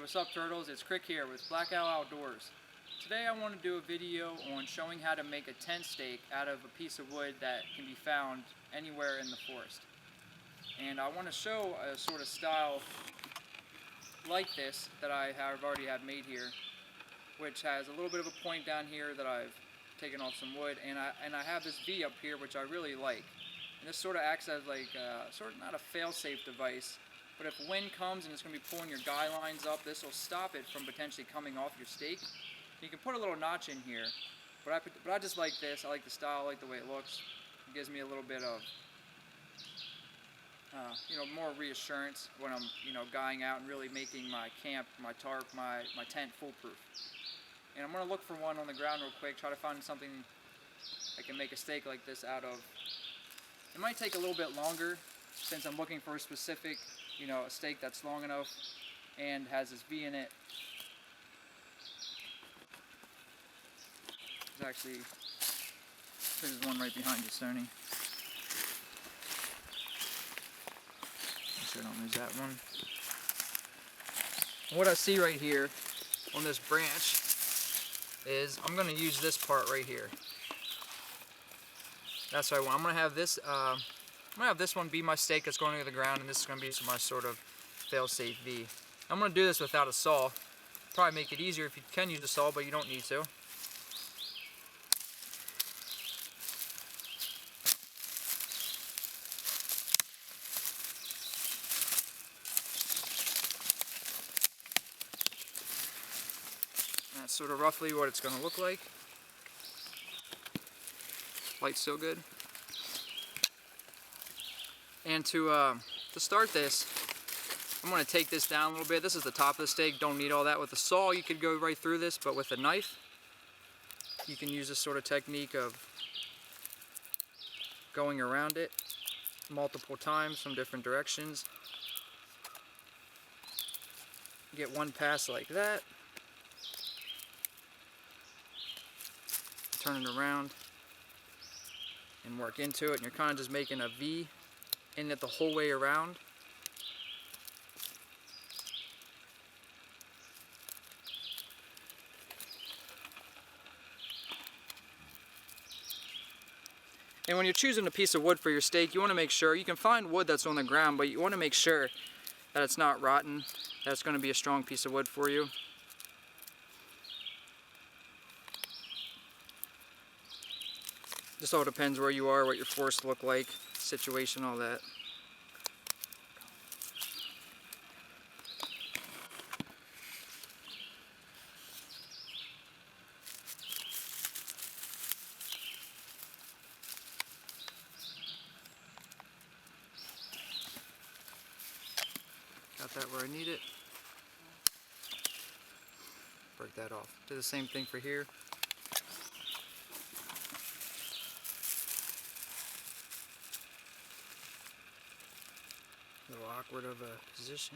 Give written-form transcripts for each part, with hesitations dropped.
What's up, turtles? It's Krik here with Black Owl Outdoors. Today I want to do a video on showing how to make a tent stake out of a piece of wood that can be found anywhere in the forest. And I want to show a sort of style like this that I already have made here, which has a little bit of a point down here that I've taken off some wood, and I have this V up here which I really like. And this sort of acts as like sort of not a fail-safe device, but if wind comes and it's going to be pulling your guy lines up, this will stop it from potentially coming off your stake. You can put a little notch in here, but I just like this. I like the style, I like the way it looks. It gives me a little bit of more reassurance when I'm guying out and really making my camp, my tarp, my tent foolproof. And I'm going to look for one on the ground real quick, try to find something I can make a stake like this out of. It might take a little bit longer since I'm looking for a specific, a stake that's long enough and has this V in it. There's one right behind you, Stony. Make sure I don't lose that one. What I see right here on this branch is I'm going to use this part right here. That's what I want. I'm going to have this one be my stake that's going into the ground, and this is going to be my sort of fail-safe V. I'm going to do this without a saw. Probably make it easier if you can use a saw, but you don't need to. That's sort of roughly what it's going to look like. Light's still good. And to start this, I'm going to take this down a little bit. This is the top of the stake. Don't need all that. With a saw, you could go right through this, but with a knife, you can use this sort of technique of going around it multiple times from different directions. Get one pass like that. Turn it around and work into it, and you're kind of just making a V in it the whole way around. And when you're choosing a piece of wood for your stake, you want to make sure, you can find wood that's on the ground, but you want to make sure that it's not rotten, that it's going to be a strong piece of wood for you. Just all depends where you are, what your forests look like, situation, all that. Got that where I need it. Break that off. Do the same thing for here. A little awkward of a position.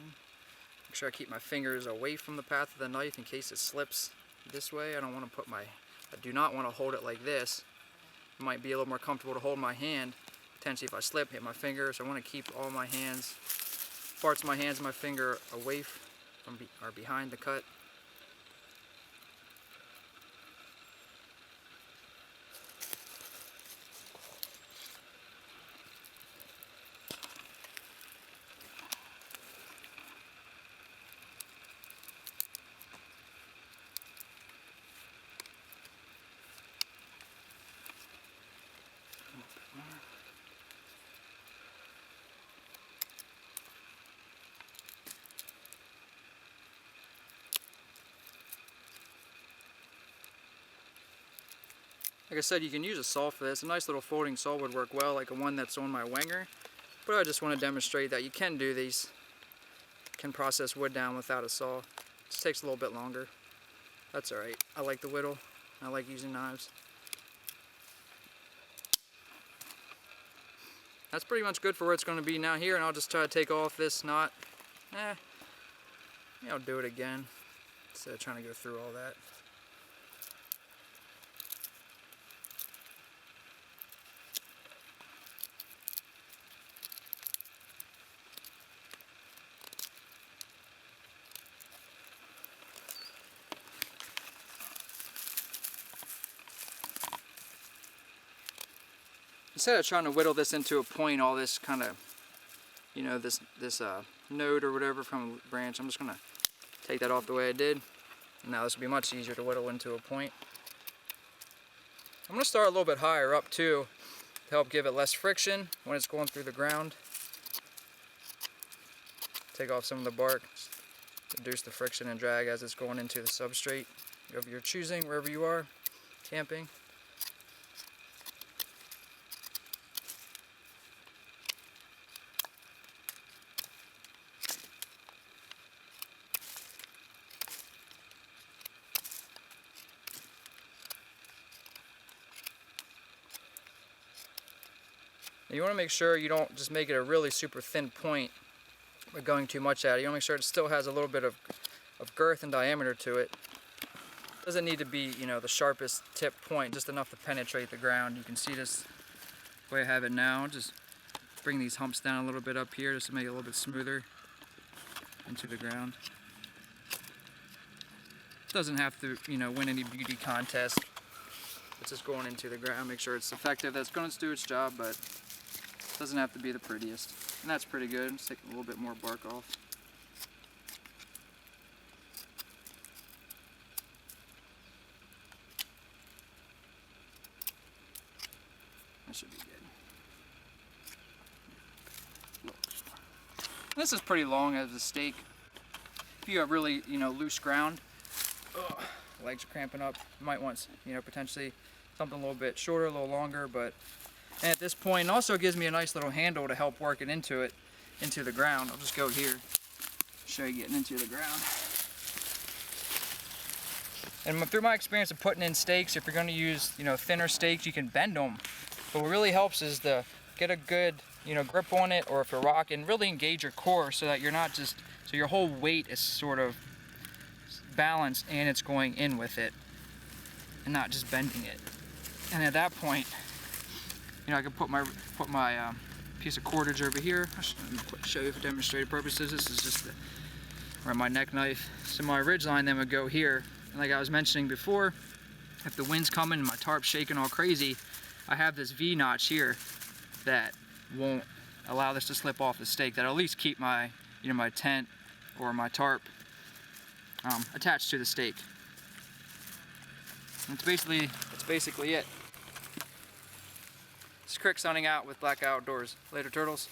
Make sure I keep my fingers away from the path of the knife in case it slips this way. I do not want to hold it like this. It might be a little more comfortable to hold my hand. Potentially if I slip, hit my fingers. So I want to keep all my hands, parts of my hands and my finger away from or behind the cut. Like I said, you can use a saw for this. A nice little folding saw would work well, like a one that's on my Wenger. But I just want to demonstrate that you can do these. Can process wood down without a saw. It just takes a little bit longer. That's alright. I like the whittle. I like using knives. That's pretty much good for where it's going to be now here, and I'll just try to take off this knot. I'll do it again instead of trying to go through all that. instead of trying to whittle this into a point, all this kind of, you know, this node or whatever from a branch, I'm just gonna take that off the way I did. Now this will be much easier to whittle into a point. I'm gonna start a little bit higher up too, to help give it less friction when it's going through the ground. Take off some of the bark, reduce the friction and drag as it's going into the substrate of your choosing, wherever you are camping. You want to make sure you don't just make it a really super thin point by going too much at it. You want to make sure it still has a little bit of girth and diameter to it. It doesn't need to be, you know, the sharpest tip point, just enough to penetrate the ground. You can see this the way I have it now. Just bring these humps down a little bit up here just to make it a little bit smoother into the ground. It doesn't have to, you know, win any beauty contest. It's just going into the ground. Make sure it's effective. That's going to do its job, but it doesn't have to be the prettiest. And that's pretty good. Let's take a little bit more bark off. That should be good. This is pretty long as a stake. If you have really, you know, loose ground, legs are cramping up, you might want, you know, potentially something a little bit shorter, a little longer, but and at this point, it also gives me a nice little handle to help work it into the ground. I'll just go here, show you getting into the ground. And through my experience of putting in stakes, if you're going to use, you know, thinner stakes, you can bend them. But what really helps is to get a good, you know, grip on it, or if you're rocking, really engage your core so that you're not just, so your whole weight is sort of balanced and it's going in with it and not just bending it. And at that point, you know, I can put my piece of cordage over here. I'll show you for demonstrative purposes. This is just where my neck knife. So my ridge line then would go here. And like I was mentioning before, if the wind's coming and my tarp's shaking all crazy, I have this V notch here that won't allow this to slip off the stake. That'll at least keep my, you know, my tent or my tarp attached to the stake. And that's basically it. This is Krik signing out with Black Outdoors. Later, turtles.